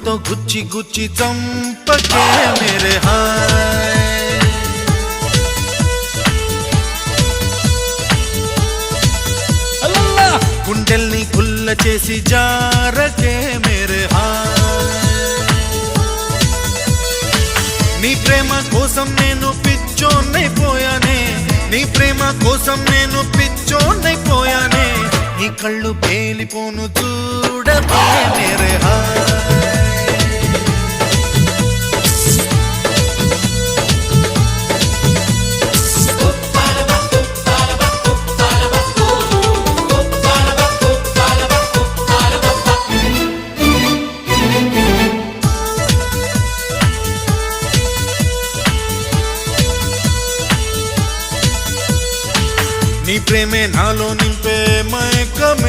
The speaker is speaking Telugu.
तो गुच्ची गुच्ची चंपके मेरे हाय గుండెల్ని గుల్ల చేసి జారకే మేరే హాయ్ నీ ప్రేమ కోసం నేను పిచ్చోన్నైపోయానే నీ ప్రేమ కోసం నేను పిచ్చోన్నైపోయానే నీ కళ్ళు పేలిపోను చూడకే మేరే హాయ్ నీ ప్రేమే నాలో నింపే మైకం